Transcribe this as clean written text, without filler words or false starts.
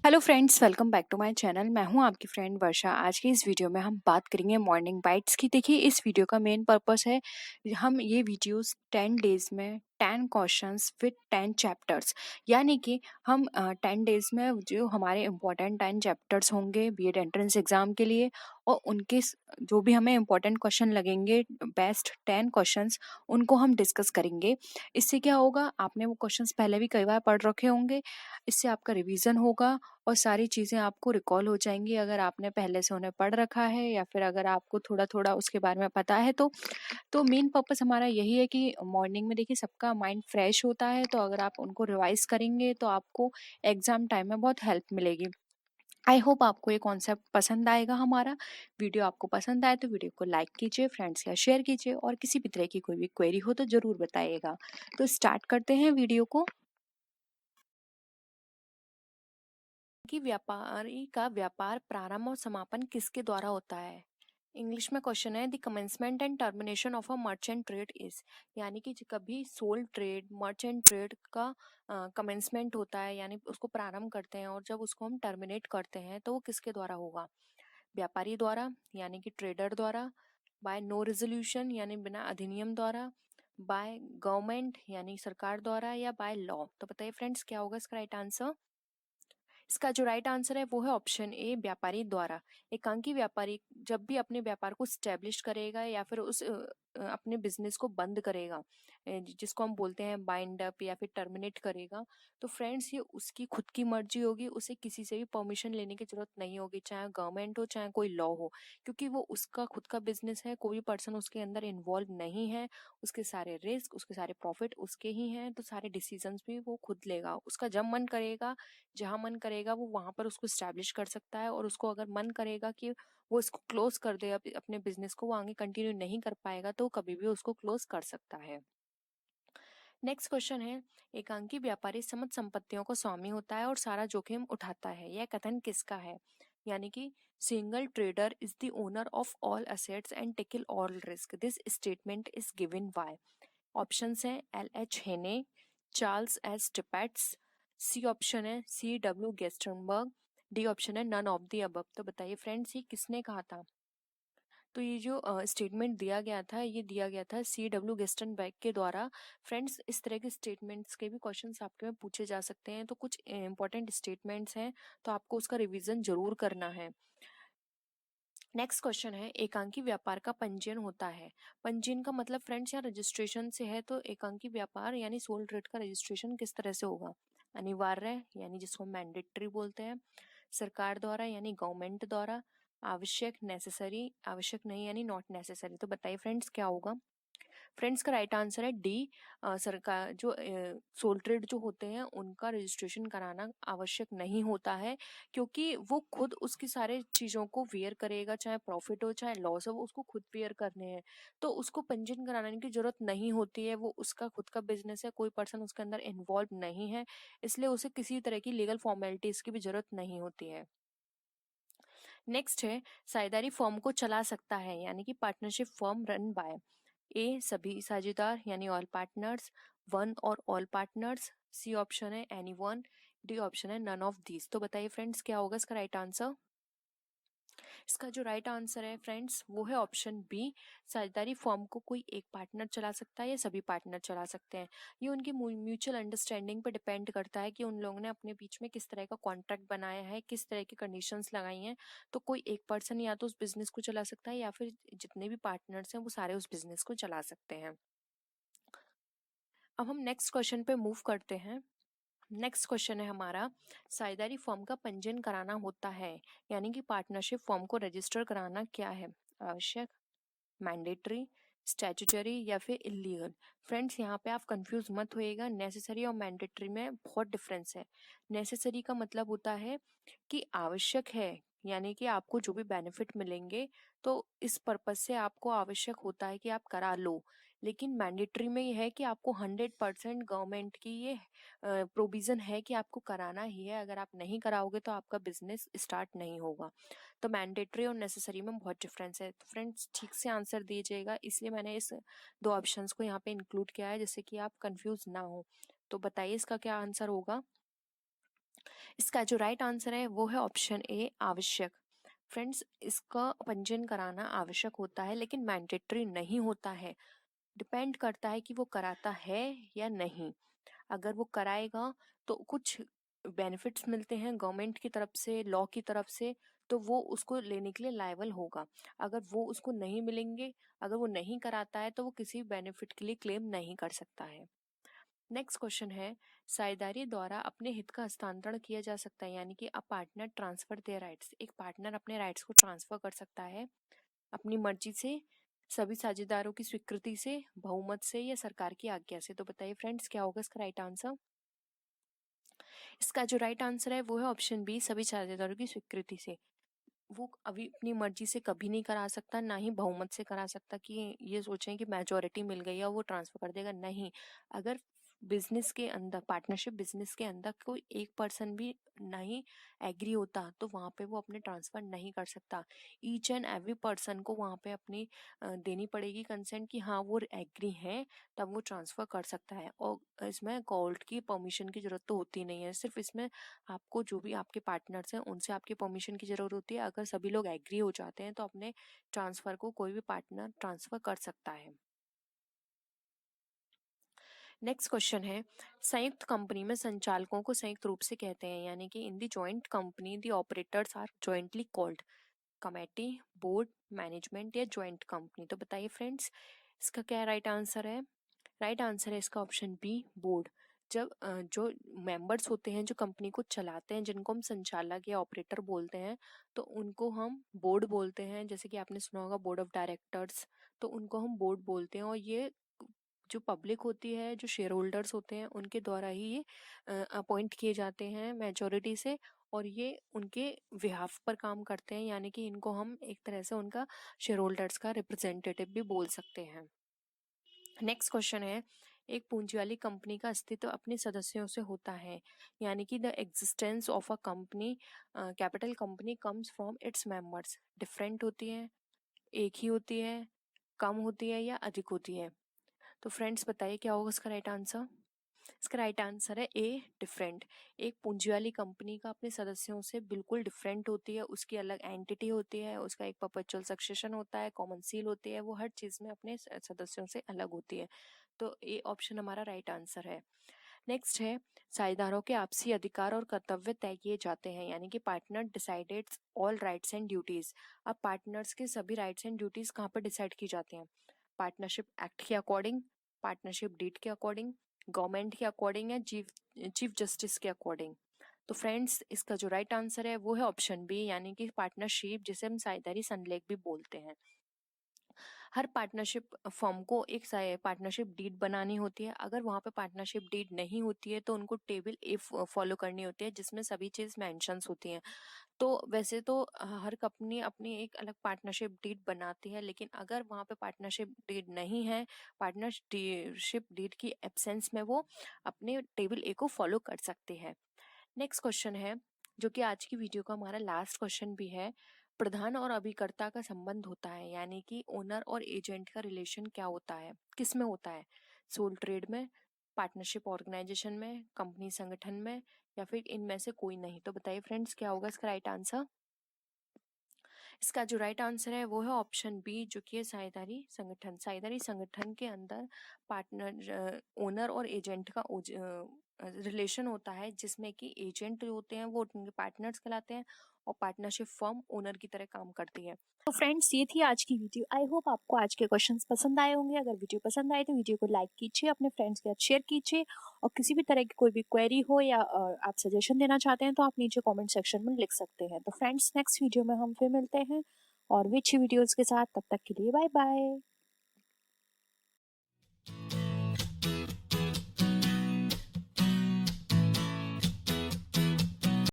Hello friends, welcome back to my channel. मैं हूं आपकी फ्रेंड वर्षा। आज की इस वीडियो में हम बात करेंगे मॉर्निंग बाइट्स की। देखिए, इस वीडियो का मेन पर्पस है हम ये वीडियोस 10 डेज में 10 क्वेश्चंस विद 10 चैप्टर्स, यानी कि हम 10 डेज में जो हमारे इम्पोर्टेंट 10 चैप्टर्स होंगे बीएड एंट्रेंस एग्जाम के लिए, और उनके जो भी हमें इम्पोर्टेंट क्वेश्चन लगेंगे, बेस्ट 10 क्वेश्चंस, उनको हम डिस्कस करेंगे। इससे क्या होगा, आपने वो क्वेश्चंस पहले भी कई बार पढ़ रखे होंगे, इससे आपका रिवीजन होगा और सारी चीज़ें आपको रिकॉल हो जाएंगी अगर आपने पहले से उन्हें पढ़ रखा है, या फिर अगर आपको थोड़ा थोड़ा उसके बारे में पता है। तो मेन पर्पस हमारा यही है कि मॉर्निंग में देखिए सबका माइंड फ्रेश होता है, तो अगर आप उनको रिवाइज करेंगे तो आपको एग्जाम टाइम में बहुत हेल्प मिलेगी। आई होप आपको ये कॉन्सेप्ट पसंद आएगा। हमारा वीडियो आपको पसंद आए तो वीडियो को लाइक कीजिए, फ्रेंड्स या शेयर कीजिए, और किसी भी तरह की कोई भी क्वेरी हो तो ज़रूर बताइएगा। तो स्टार्ट करते हैं वीडियो को। कि व्यापारी का व्यापार प्रारंभ और समापन किसके द्वारा होता है। इंग्लिश में क्वेश्चन है, the commencement and termination of a merchant trade is, यानी कि कभी सोल ट्रेड मर्चेंट ट्रेड का कमेंसमेंट होता है, यानी उसको प्रारंभ करते हैं, और जब उसको हम टर्मिनेट करते हैं तो वो किसके द्वारा होगा। व्यापारी द्वारा, यानी कि ट्रेडर द्वारा, बाय नो रेजोल्यूशन यानी बिना अधिनियम द्वारा, बाय गवर्नमेंट यानी सरकार द्वारा, या बाय लॉ। तो बताइए फ्रेंड्स, क्या होगा इसका राइट आंसर। इसका जो राइट आंसर है वो है ऑप्शन ए, व्यापारी द्वारा। एकांकी व्यापारी जब भी अपने व्यापार को स्टैब्लिश करेगा या फिर उस अपने बिजनेस को बंद करेगा, जिसको हम बोलते हैं बाइंड अप या फिर टर्मिनेट करेगा, तो फ्रेंड्स ये उसकी खुद की मर्जी होगी, उसे किसी से भी परमिशन लेने की जरूरत नहीं होगी, चाहे गवर्नमेंट हो चाहे कोई लॉ हो, क्योंकि वो उसका खुद का बिजनेस है, कोई पर्सन उसके अंदर इन्वॉल्व नहीं है। उसके सारे रिस्क, उसके सारे प्रॉफिट उसके ही हैं, तो सारे डिसीजंस भी वो खुद लेगा। उसका जब मन करेगा, जहां मन करेगा वो वहां पर उसको स्टैब्लिश कर सकता है, और उसको अगर मन करेगा कि वो इसको क्लोज कर दे, अपने बिजनेस को वो आगे कंटिन्यू नहीं कर पाएगा, तो कभी भी उसको क्लोज कर सकता है। नेक्स्ट क्वेश्चन है, एकांकी व्यापारी समस्त संपत्तियों को स्वामी होता है और सारा जोखिम उठाता है, यह कथन किसका है। यानी कि single trader is the owner of all assets and tackle all risk, this statement is given by. Options हैं एल एच हेने, चार्ल्स एस टिपेट्स, सी ऑप्शन है सी डब्ल्यू गेस्टनबर्ग, डी ऑप्शन है नन ऑफ द अबव। तो बताइए friends, ये किसने कहा था। तो ये जो स्टेटमेंट दिया गया था, ये दिया गया था सी डब्ल्यू गेस्टनबर्ग के द्वारा। फ्रेंड्स, इस तरह के स्टेटमेंट्स के भी क्वेश्चंस आपके में पूछे जा सकते हैं, तो कुछ इंपॉर्टेंट स्टेटमेंट्स हैं, तो आपको उसका रिवीजन जरूर करना है। नेक्स्ट क्वेश्चन है, एकांकी व्यापार का पंजीयन होता है। पंजीयन का मतलब फ्रेंड्स यहाँ रजिस्ट्रेशन से है, तो एकांकी व्यापार यानी सोल ट्रेड का रजिस्ट्रेशन किस तरह से होगा। अनिवार्य यानी जिसको मैंडेटरी बोलते हैं, सरकार द्वारा यानी गवर्नमेंट द्वारा, आवश्यक नेसेसरी, आवश्यक नहीं यानी नॉट नेसेसरी। तो बताइए फ्रेंड्स, क्या होगा। फ्रेंड्स का राइट आंसर है डी, सरकार जो सोल ट्रेड जो होते हैं उनका रजिस्ट्रेशन कराना आवश्यक नहीं होता है, क्योंकि वो खुद उसकी सारे चीज़ों को वेयर करेगा, चाहे प्रॉफिट हो चाहे लॉस हो, वो उसको खुद वेयर करने हैं, तो उसको पंजीयन कराने की जरूरत नहीं होती है। वो उसका खुद का बिजनेस है, कोई पर्सन उसके अंदर इन्वॉल्व नहीं है, इसलिए उसे किसी तरह की लीगल फॉर्मेलिटीज की भी जरूरत नहीं होती है। नेक्स्ट है, साझेदारी फर्म को चला सकता है, यानी कि पार्टनरशिप फर्म रन बाय ए सभी साझेदार यानी ऑल पार्टनर्स, वन और ऑल पार्टनर्स, सी ऑप्शन है एनी वन, डी ऑप्शन है नन ऑफ दीज। तो बताइए फ्रेंड्स, क्या होगा इसका राइट आंसर। इसका जो राइट आंसर है फ्रेंड्स वो है ऑप्शन बी, साझेदारी फॉर्म को कोई एक पार्टनर चला सकता है या सभी पार्टनर चला सकते हैं। ये उनकी म्यूचुअल अंडरस्टैंडिंग पर डिपेंड करता है कि उन लोगों ने अपने बीच में किस तरह का कॉन्ट्रैक्ट बनाया है, किस तरह की कंडीशंस लगाई हैं। तो कोई एक पर्सन या तो उस बिजनेस को चला सकता है, या फिर जितने भी पार्टनर्स हैं वो सारे उस बिजनेस को चला सकते हैं। अब हम नेक्स्ट क्वेश्चन पे मूव करते हैं। नेक्स्ट क्वेश्चन है हमारा, साझेदारी फॉर्म का पंजीयन कराना होता है, यानी कि पार्टनरशिप फॉर्म को रजिस्टर कराना क्या है। आवश्यक, मैंडेटरी, स्टैट्यूटरी या फिर इलीगल। फ्रेंड्स, यहाँ पे आप कंफ्यूज मत होइएगा, नेसेसरी और मैंडेटरी में बहुत डिफरेंस है। नेसेसरी का मतलब होता है कि आवश्यक है, यानी कि आपको जो भी बेनिफिट मिलेंगे तो इस पर्पज से आपको आवश्यक होता है कि आप करा लो। लेकिन मैंडेटरी में ये है कि आपको 100% गवर्नमेंट की ये प्रोविजन है कि आपको कराना ही है, अगर आप नहीं कराओगे तो आपका बिजनेस स्टार्ट नहीं होगा। तो मैंडेटरी और नेसेसरी में बहुत डिफरेंस है। तो फ्रेंड्स, ठीक से आंसर दीजिएगा, इसलिए मैंने इस दो ऑप्शंस को यहाँ पे इंक्लूड किया है, जिससे कि आप कंफ्यूज ना हो। तो बताइए इसका क्या आंसर होगा। इसका जो राइट आंसर है वो है ऑप्शन ए, आवश्यक। फ्रेंड्स, इसका पंजीयन कराना आवश्यक होता है लेकिन मैंडेटरी नहीं होता है। डिपेंड करता है कि वो कराता है या नहीं। अगर वो कराएगा तो कुछ बेनिफिट्स मिलते हैं गवर्नमेंट की तरफ से, लॉ की तरफ से, तो वो उसको लेने के लिए लायबल होगा। अगर वो उसको नहीं मिलेंगे, अगर वो नहीं कराता है, तो वो किसी बेनिफिट के लिए क्लेम नहीं कर सकता है। नेक्स्ट क्वेश्चन है, साझेदारी द्वारा अपने हित का हस्तांतरण किया जा सकता है, यानी कि a partner transfer their rights. एक पार्टनर अपने राइट्स को ट्रांसफर कर सकता है अपनी मर्जी से, सभी साझेदारों की स्वीकृति से, बहुमत से या सरकार की आज्ञा से। तो बताइए फ्रेंड्स, क्या होगा इसका राइट आंसर? इसका जो राइट आंसर है वो है ऑप्शन बी, सभी साझेदारों की स्वीकृति से। वो अभी अपनी मर्जी से कभी नहीं करा सकता, ना ही बहुमत से करा सकता कि ये सोचें कि मेजोरिटी मिल गई है और वो ट्रांसफर कर देगा, नहीं। अगर बिजनेस के अंदर, पार्टनरशिप बिजनेस के अंदर कोई एक पर्सन भी नहीं एग्री होता तो वहाँ पे वो अपने ट्रांसफर नहीं कर सकता। ईच एंड एवरी पर्सन को वहाँ पे अपनी देनी पड़ेगी कंसेंट कि हाँ वो एग्री हैं, तब वो ट्रांसफर कर सकता है। और इसमें कोर्ट की परमिशन की जरूरत तो होती नहीं है, सिर्फ इसमें आपको जो भी आपके पार्टनर्स हैं उनसे आपकी परमिशन की जरूरत होती है। अगर सभी लोग एग्री हो जाते हैं तो अपने ट्रांसफर को कोई भी पार्टनर ट्रांसफर कर सकता है। नेक्स्ट क्वेश्चन है, संयुक्त कंपनी में संचालकों को संयुक्त रूप से कहते हैं, यानी कि in the joint company the operators are jointly called committee, board, management या जॉइंट कंपनी। तो बताइए फ्रेंड्स, इसका क्या राइट आंसर है? राइट आंसर है इसका ऑप्शन बी, बोर्ड। जब जो मेंबर्स होते हैं जो कंपनी को चलाते हैं, जिनको हम संचालक या ऑपरेटर बोलते हैं, तो उनको हम बोर्ड बोलते हैं। जैसे कि आपने सुना होगा बोर्ड ऑफ डायरेक्टर्स, तो उनको हम बोर्ड बोलते हैं। और ये जो पब्लिक होती है, जो शेयर होल्डर्स होते हैं, उनके द्वारा ही ये अपॉइंट किए जाते हैं मेजोरिटी से, और ये उनके बिहाफ पर काम करते हैं, यानी कि इनको हम एक तरह से उनका शेयर होल्डर्स का रिप्रेजेंटेटिव भी बोल सकते हैं। नेक्स्ट क्वेश्चन है, एक पूंजी वाली कंपनी का अस्तित्व अपने सदस्यों से होता है, यानी कि the existence of a company, capital company comes from its members. Different होती है, एक ही होती है, कम होती है या अधिक होती है? तो फ्रेंड्स बताइए क्या होगा इसका राइट आंसर? इसका राइट आंसर है ए, डिफरेंट। एक पूंजी वाली कंपनी का अपने सदस्यों से बिल्कुल डिफरेंट होती है, उसकी अलग एंटिटी होती है, उसका एक परपेचुअल सक्सेशन होता है, कॉमन सील होती है, वो हर चीज में अपने सदस्यों से अलग होती है। तो ए ऑप्शन हमारा राइट आंसर है। नेक्स्ट है, साझेदारों के आपसी अधिकार और कर्तव्य तय किए जाते हैं, यानी कि partner decides all rights and duties. अब पार्टनर्स के सभी राइट्स एंड ड्यूटीज कहाँ पर डिसाइड की जाती हैं? पार्टनरशिप एक्ट के अकॉर्डिंग, पार्टनरशिप डीड के अकॉर्डिंग, गवर्नमेंट के अकॉर्डिंग या चीफ जस्टिस के अकॉर्डिंग। तो फ्रेंड्स, इसका जो राइट आंसर है वो है ऑप्शन बी, यानी कि पार्टनरशिप, जिसे हम साझेदारी संलेख भी बोलते हैं। हर पार्टनरशिप फर्म को एक पार्टनरशिप डीड बनानी होती है। अगर वहाँ पे पार्टनरशिप डीड नहीं होती है तो उनको टेबल ए फॉलो करनी होती है, जिसमें सभी चीज़ मेंशंस होती हैं। तो वैसे तो हर कंपनी अपनी एक अलग पार्टनरशिप डीड बनाती है, लेकिन अगर वहाँ पे पार्टनरशिप डीड नहीं है, पार्टनरशिप डीड की एब्सेंस में वो अपने टेबल ए को फॉलो कर सकते हैं। नेक्स्ट क्वेश्चन है, जो कि आज की वीडियो का हमारा लास्ट क्वेश्चन भी है, प्रधान और अभिकर्ता का संबंध होता है, यानी कि ओनर और एजेंट का रिलेशन क्या होता है, किस में होता है? सोल ट्रेड में, पार्टनरशिप ऑर्गेनाइजेशन में, कंपनी संगठन में, या फिर इनमें से कोई नहीं? तो बताइए फ्रेंड्स, क्या होगा इसका राइट आंसर? इसका जो राइट आंसर है वो है ऑप्शन बी, जो कि है साझेदारी संगठन। साझेदारी संगठन के अंदर पार्टनर, ओनर और एजेंट का रिलेशन होता है, जिसमें कि एजेंट जो होते हैं वो उनके पार्टनर्स कहलाते हैं और पार्टनरशिप फर्म ओनर की तरह काम करती है। तो फ्रेंड्स, ये थी आज की वीडियो। आई होप आपको आज के क्वेश्चंस पसंद आए होंगे। अगर वीडियो पसंद आए तो वीडियो को लाइक कीजिए, अपने फ्रेंड्स के साथ शेयर कीजिए, और किसी भी तरह की कोई भी क्वेरी हो या आप सजेशन देना चाहते हैं तो आप नीचे कमेंट सेक्शन में लिख सकते हैं। तो फ्रेंड्स, नेक्स्ट वीडियो में हम फिर मिलते हैं और भी अच्छी वीडियोस के साथ। तब तक के लिए बाय बाय।